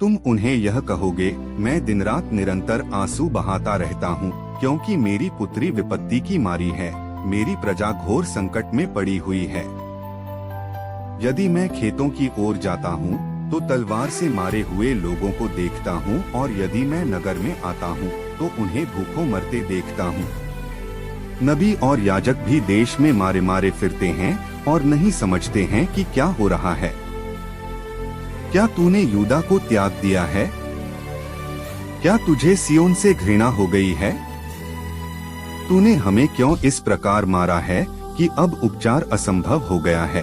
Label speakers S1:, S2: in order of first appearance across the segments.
S1: तुम उन्हें यह कहोगे, मैं दिन रात निरंतर आंसू बहाता रहता हूँ, क्योंकि मेरी पुत्री विपत्ति की मारी है, मेरी प्रजा घोर संकट में पड़ी हुई है। यदि मैं खेतों की ओर जाता हूँ तो तलवार से मारे हुए लोगों को देखता हूँ, और यदि मैं नगर में आता हूँ तो उन्हें भूखों मरते देखता हूँ। नबी और याजक भी देश में मारे मारे फिरते हैं और नहीं समझते हैं कि क्या हो रहा है। क्या तूने यूदा को त्याग दिया है? क्या तुझे सियोन से घृणा हो गई है? तूने हमें क्यों इस प्रकार मारा है कि अब उपचार असंभव हो गया है।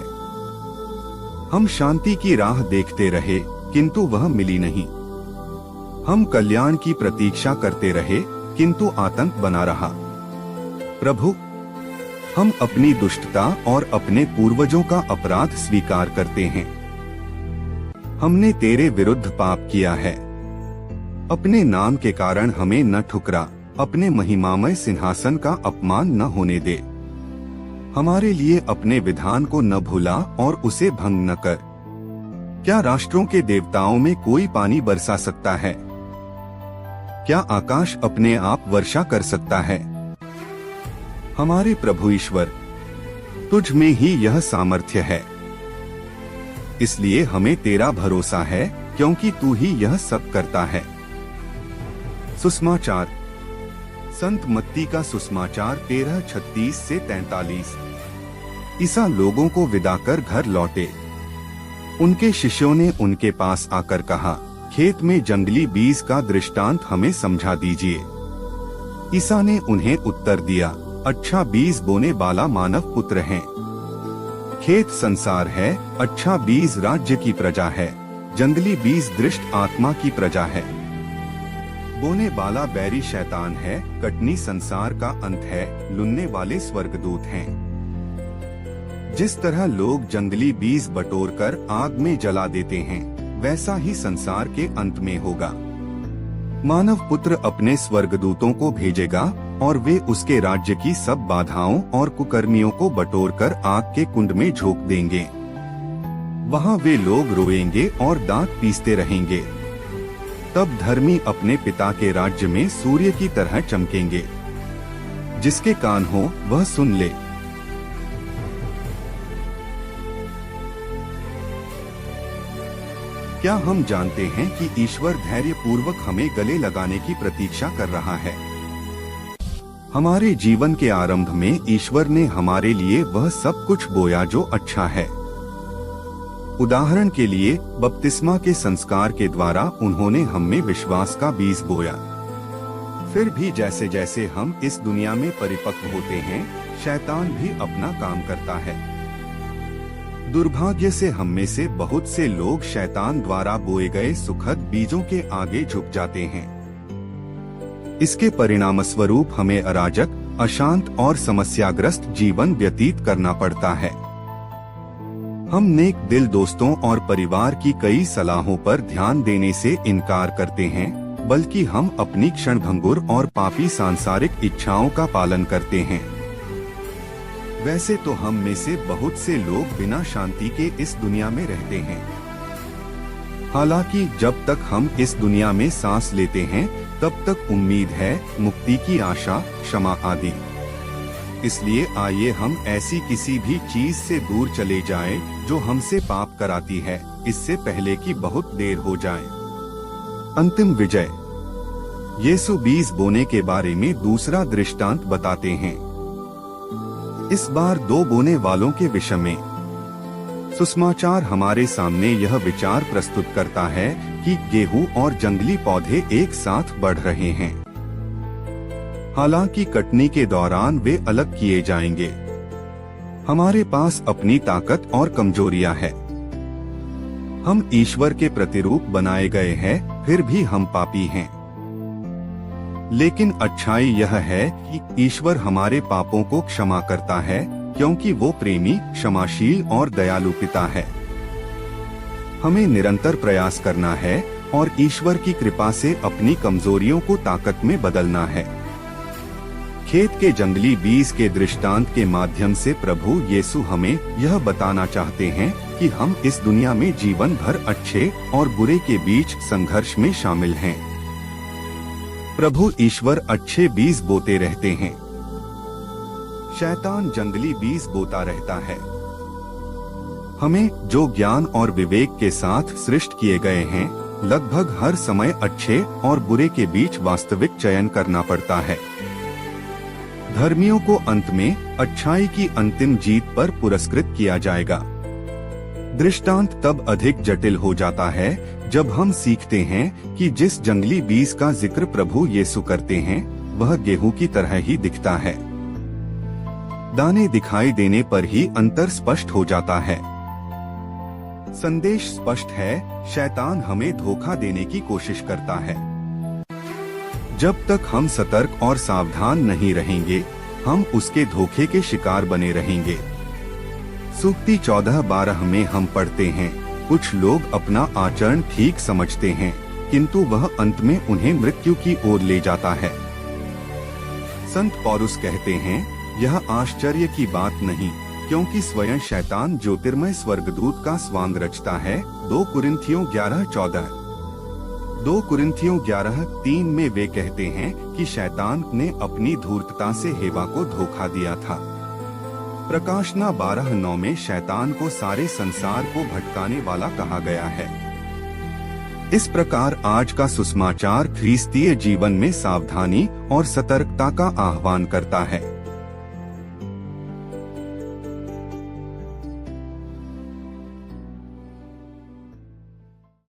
S1: हम शांति की राह देखते रहे, किंतु वह मिली नहीं। हम कल्याण की प्रतीक्षा करते रहे, किंतु आतंक बना रहा। प्रभु, हम अपनी दुष्टता और अपने पूर्वजों का अपराध स्वीकार करते हैं। हमने तेरे विरुद्ध पाप किया है। अपने नाम के कारण हमें न ठुकरा, अपने महिमामय सिंहासन का अपमान न होने दे। हमारे लिए अपने विधान को न भूला और उसे भंग न कर। क्या राष्ट्रों के देवताओं में कोई पानी बरसा सकता है? क्या आकाश अपने आप वर्षा कर सकता है? हमारे प्रभु ईश्वर, तुझ में ही यह सामर्थ्य है। इसलिए हमें तेरा भरोसा है, क्योंकि तू ही यह सब करता है। सुसमाचार। संत मत्ती का सुसमाचार 13:36 से 43। ईसा लोगों को विदा कर घर लौटे। उनके शिष्यों ने उनके पास आकर कहा, खेत में जंगली बीज का दृष्टांत हमें समझा दीजिए। ईसा ने उन्हें उत्तर दिया, अच्छा बीज बोने वाला मानव पुत्र है। खेत संसार है, अच्छा बीज राज्य की प्रजा है, जंगली बीज दृष्ट आत्मा की प्रजा है। बोने वाला बैरी शैतान है, कटनी संसार का अंत है, लुनने वाले स्वर्गदूत हैं। जिस तरह लोग जंगली बीज बटोरकर आग में जला देते हैं, वैसा ही संसार के अंत में होगा। मानव पुत्र अपने स्वर्गदूतों को भेजेगा और वे उसके राज्य की सब बाधाओं और कुकर्मियों को बटोरकर आग के कुंड में झोंक देंगे। वहाँ वे लोग रोएंगे और दांत पीसते रहेंगे। तब धर्मी अपने पिता के राज्य में सूर्य की तरह चमकेंगे। जिसके कान हो वह सुन ले। क्या हम जानते हैं कि ईश्वर धैर्य पूर्वक हमें गले लगाने की प्रतीक्षा कर रहा है? हमारे जीवन के आरंभ में ईश्वर ने हमारे लिए वह सब कुछ बोया जो अच्छा है। उदाहरण के लिए बपतिस्मा के संस्कार के द्वारा उन्होंने हम में विश्वास का बीज बोया। फिर भी जैसे जैसे हम इस दुनिया में परिपक्व होते हैं, शैतान भी अपना काम करता है। दुर्भाग्य से हम में से बहुत से लोग शैतान द्वारा बोए गए सुखद बीजों के आगे झुक जाते हैं। इसके परिणामस्वरूप हमें अराजक, अशांत और समस्याग्रस्त जीवन व्यतीत करना पड़ता है। हम नेक दिल दोस्तों और परिवार की कई सलाहों पर ध्यान देने से इनकार करते हैं, बल्कि हम अपनी क्षणभंगुर और पापी सांसारिक इच्छाओं का पालन करते हैं। वैसे तो हम में से बहुत से लोग बिना शांति के इस दुनिया में रहते हैं। हालांकि जब तक हम इस दुनिया में सांस लेते हैं, तब तक उम्मीद है, मुक्ति की आशा, क्षमा आदि। इसलिए आइए हम ऐसी किसी भी चीज से दूर चले जाएं, जो हमसे पाप कराती है, इससे पहले कि बहुत देर हो जाए। अंतिम विजय। यीशु बीज बोने के बारे में दूसरा दृष्टांत बताते हैं। इस बार दो बोने वालों के विषय में। सुसमाचार हमारे सामने यह विचार प्रस्तुत करता है कि गेहूं और जंगली पौधे एक साथ बढ़ रहे हैं। हालांकि कटनी के दौरान वे अलग किए जाएंगे। हमारे पास अपनी ताकत और कमजोरियां हैं। हम ईश्वर के प्रतिरूप बनाए गए हैं, फिर भी हम पापी हैं। लेकिन अच्छाई यह है कि ईश्वर हमारे पापों को क्षमा करता है, क्योंकि वो प्रेमी, क्षमाशील और दयालु पिता है। हमें निरंतर प्रयास करना है और ईश्वर की कृपा से अपनी कमजोरियों को ताकत में बदलना है। खेत के जंगली बीज के दृष्टांत के माध्यम से प्रभु यीशु हमें यह बताना चाहते हैं कि हम इस दुनिया में जीवन भर अच्छे और बुरे के बीच संघर्ष में शामिल हैं। प्रभु ईश्वर अच्छे बीज बोते रहते हैं, शैतान जंगली बीज बोता रहता है। हमें जो ज्ञान और विवेक के साथ सृष्ट किए गए हैं, लगभग हर समय अच्छे और बुरे के बीच वास्तविक चयन करना पड़ता है। धर्मियों को अंत में अच्छाई की अंतिम जीत पर पुरस्कृत किया जाएगा। दृष्टांत तब अधिक जटिल हो जाता है जब हम सीखते हैं कि जिस जंगली बीज का जिक्र प्रभु यीशु करते हैं, वह गेहूं की तरह ही दिखता है। दाने दिखाई देने पर ही अंतर स्पष्ट हो जाता है। संदेश स्पष्ट है, शैतान हमें धोखा देने की कोशिश करता है। जब तक हम सतर्क और सावधान नहीं रहेंगे, हम उसके धोखे के शिकार बने रहेंगे। सूक्ति 14:12 में हम पढ़ते हैं, कुछ लोग अपना आचरण ठीक समझते हैं, किंतु वह अंत में उन्हें मृत्यु की ओर ले जाता है। संत पौलुस कहते हैं, यह आश्चर्य की बात नहीं, क्योंकि स्वयं शैतान ज्योतिर्मय स्वर्गदूत का स्वांग रचता है। 2 कुरिन्थियों 11:14। 2 कुरिन्थियों 11:3 में वे कहते हैं कि शैतान ने अपनी धूर्तता से हेवा को धोखा दिया था। प्रकाशना 12:9 में शैतान को सारे संसार को भटकाने वाला कहा गया है। इस प्रकार आज का सुसमाचार ख्रीस्तीय जीवन में सावधानी और सतर्कता का आह्वान करता है।